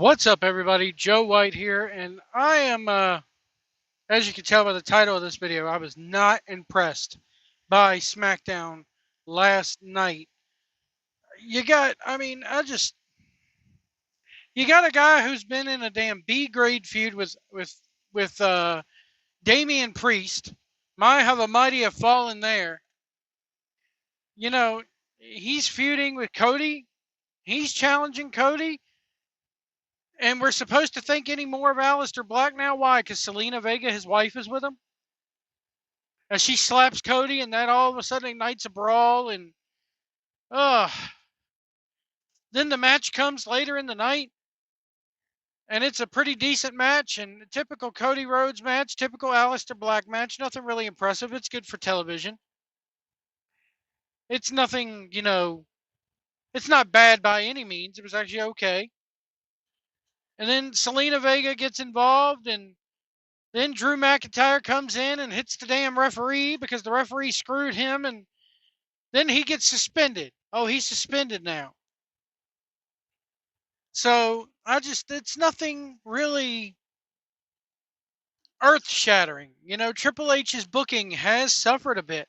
What's up, everybody? Joe White here, and I am, as you can tell by the title of this video, I was not impressed by SmackDown last night. You got a guy who's been in a damn B grade feud with Damian Priest. My, how the mighty have fallen there. You know, he's feuding with Cody. He's challenging Cody. And we're supposed to think any more of Aleister Black now? Why? Because Selena Vega, his wife, is with him? As she slaps Cody, and that all of a sudden ignites a brawl, and uh then the match comes later in the night, and it's a pretty decent match, and a typical Cody Rhodes match, typical Aleister Black match, nothing really impressive. It's good for television. It's nothing, it's not bad by any means. It was actually okay. And then Selena Vega gets involved, and then Drew McIntyre comes in and hits the damn referee because the referee screwed him, and then he gets suspended. Oh, he's suspended now. So it's nothing really earth shattering. Triple H's booking has suffered a bit.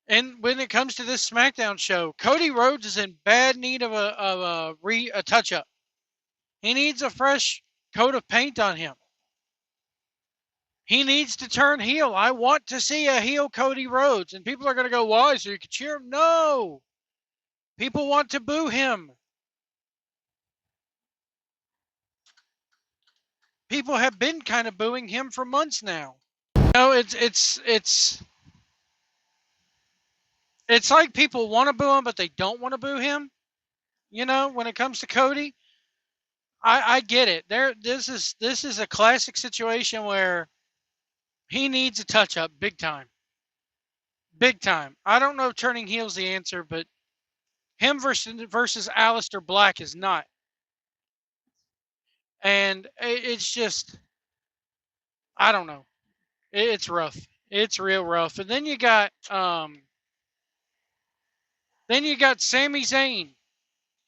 And when it comes to this SmackDown show, Cody Rhodes is in bad need of a touch up. He needs a fresh coat of paint on him. He needs to turn heel. I want to see a heel Cody Rhodes. And people are going to go, why? So you can cheer him? No. People want to boo him. People have been kind of booing him for months now. It's like people want to boo him, but they don't want to boo him. When it comes to Cody, I get it. This is a classic situation where he needs a touch up, big time. Big time. I don't know if turning heel's the answer, but him versus Aleister Black is not. And it's just, I don't know. It's rough. It's real rough. And then you got Sami Zayn.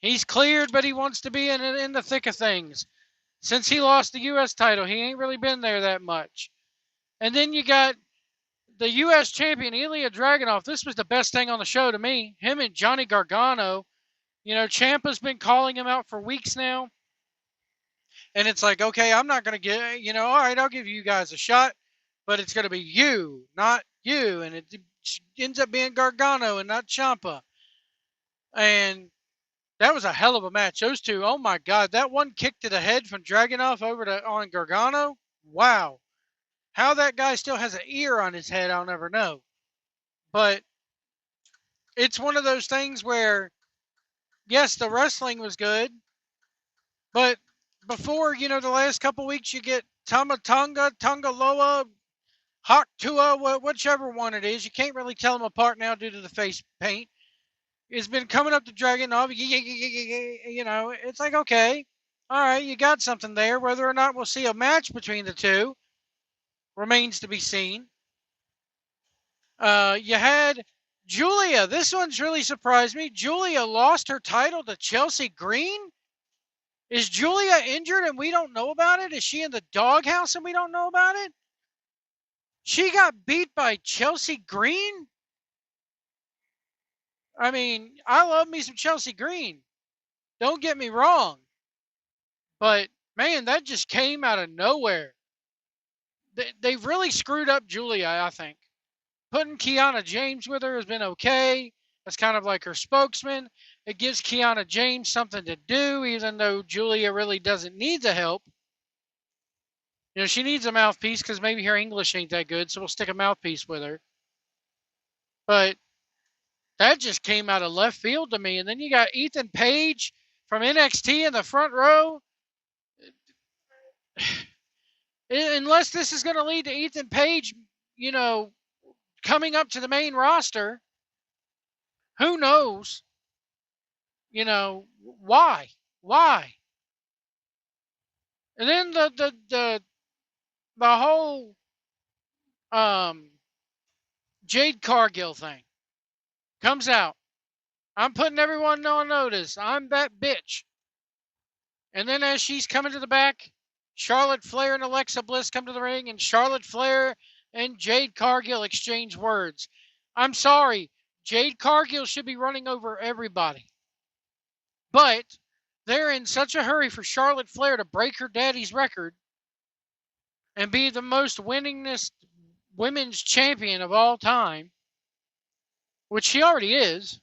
He's cleared, but he wants to be in the thick of things. Since he lost the U.S. title, he ain't really been there that much. And then you got the U.S. champion, Ilya Dragunov. This was the best thing on the show to me. Him and Johnny Gargano. Ciampa's been calling him out for weeks now. And it's like, okay, I'm not going to get, all right, I'll give you guys a shot, but it's going to be you, not you. And it ends up being Gargano and not Ciampa. And that was a hell of a match. Those two, oh my God, that one kick to the head from Dragunov on Gargano. Wow. How that guy still has an ear on his head, I'll never know. But it's one of those things where, yes, the wrestling was good, but before, the last couple weeks, you get Tamatonga, Tongaloa, Hawk Tua, whichever one it is. You can't really tell them apart now due to the face paint. It's been coming up to Dragunov. It's like, okay, all right, you got something there. Whether or not we'll see a match between the two remains to be seen. You had Julia. This one's really surprised me. Julia lost her title to Chelsea Green. Is Julia injured and we don't know about it? Is she in the doghouse and we don't know about it? She got beat by Chelsea Green? I mean, I love me some Chelsea Green. Don't get me wrong. But, man, that just came out of nowhere. They've really screwed up Julia, I think. Putting Kiana James with her has been okay. That's kind of like her spokesman. It gives Kiana James something to do, even though Julia really doesn't need the help. She needs a mouthpiece because maybe her English ain't that good, so we'll stick a mouthpiece with her. But that just came out of left field to me. And then you got Ethan Page from NXT in the front row. Unless this is going to lead to Ethan Page, coming up to the main roster, who knows? Why? And then the whole Jade Cargill thing comes out. I'm putting everyone on notice. I'm that bitch. And then as she's coming to the back, Charlotte Flair and Alexa Bliss come to the ring, and Charlotte Flair and Jade Cargill exchange words. I'm sorry, Jade Cargill should be running over everybody. But they're in such a hurry for Charlotte Flair to break her daddy's record and be the most winningest women's champion of all time, which she already is.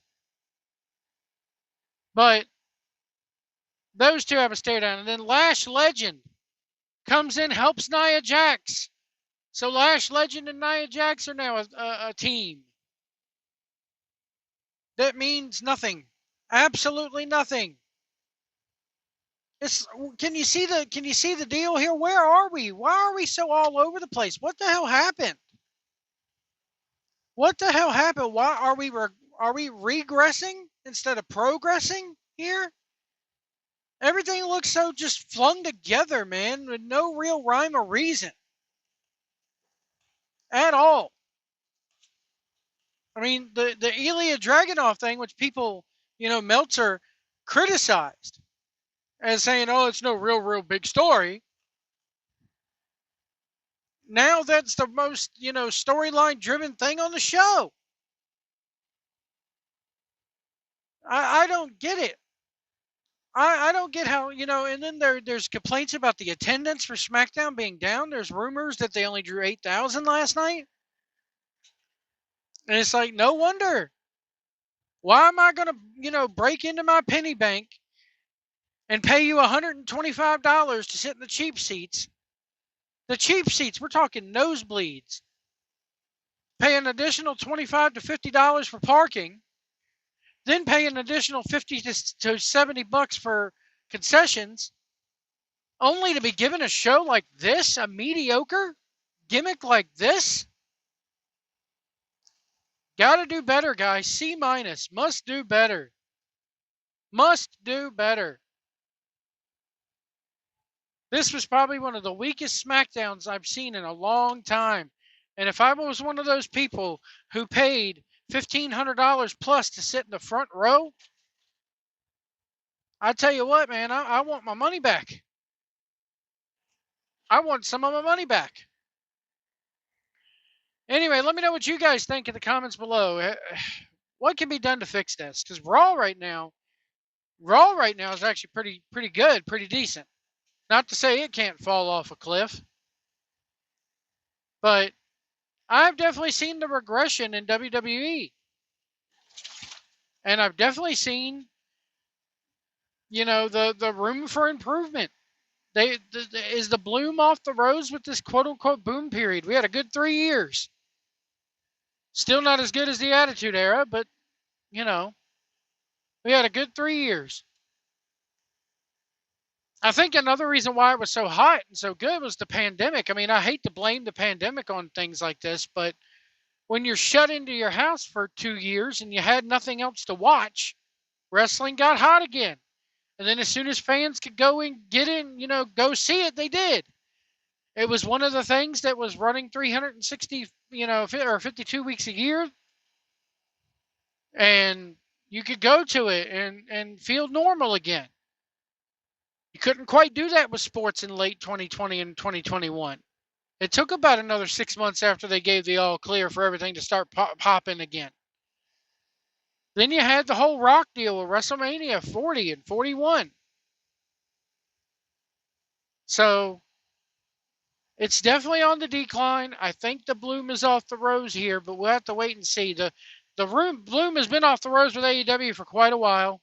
But those two have a stare down. And then Lash Legend comes in, helps Nia Jax. So Lash Legend and Nia Jax are now a team. That means nothing. Absolutely nothing. Can you see the deal here? Where are we? Why are we so all over the place? What the hell happened? What the hell happened? Why are we regressing instead of progressing here? Everything looks so just flung together, man, with no real rhyme or reason at all. I mean, the Ilya Dragunov thing, which people, Meltzer criticized as saying, oh, it's no real big story. Now that's the most, storyline driven thing on the show. I don't get it. I don't get how, and then there's complaints about the attendance for SmackDown being down. There's rumors that they only drew 8,000 last night. And it's like, no wonder. Why am I going to, break into my penny bank and pay you $125 to sit in the cheap seats? The cheap seats, we're talking nosebleeds. Pay an additional $25 to $50 for parking, then pay an additional $50 to $70 for concessions, only to be given a show like this, a mediocre gimmick like this? Gotta do better, guys. C-. Must do better. Must do better. This was probably one of the weakest SmackDowns I've seen in a long time. And if I was one of those people who paid $1,500 plus to sit in the front row, I tell you what, man, I want my money back. I want some of my money back. Anyway, let me know what you guys think in the comments below. What can be done to fix this? Because Raw right now is actually pretty good, pretty decent. Not to say it can't fall off a cliff, but I've definitely seen the regression in WWE. And I've definitely seen, the room for improvement. Is the bloom off the rose with this quote-unquote boom period? We had a good 3 years. Still not as good as the Attitude Era, but, we had a good 3 years. I think another reason why it was so hot and so good was the pandemic. I mean, I hate to blame the pandemic on things like this, but when you're shut into your house for 2 years and you had nothing else to watch, wrestling got hot again. And then as soon as fans could go and get in, go see it, they did. It was one of the things that was running 360, or 52 weeks a year. And you could go to it and feel normal again. You couldn't quite do that with sports in late 2020 and 2021. It took about another 6 months after they gave the all clear for everything to start popping again. Then you had the whole Rock deal with WrestleMania 40 and 41. So it's definitely on the decline. I think the bloom is off the rose here, but we'll have to wait and see. The bloom has been off the rose with AEW for quite a while.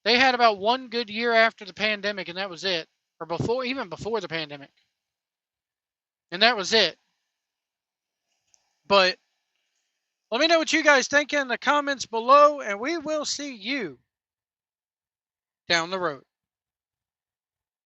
They had about one good year after the pandemic, and that was it. Or even before the pandemic. And that was it. But let me know what you guys think in the comments below, and we will see you down the road.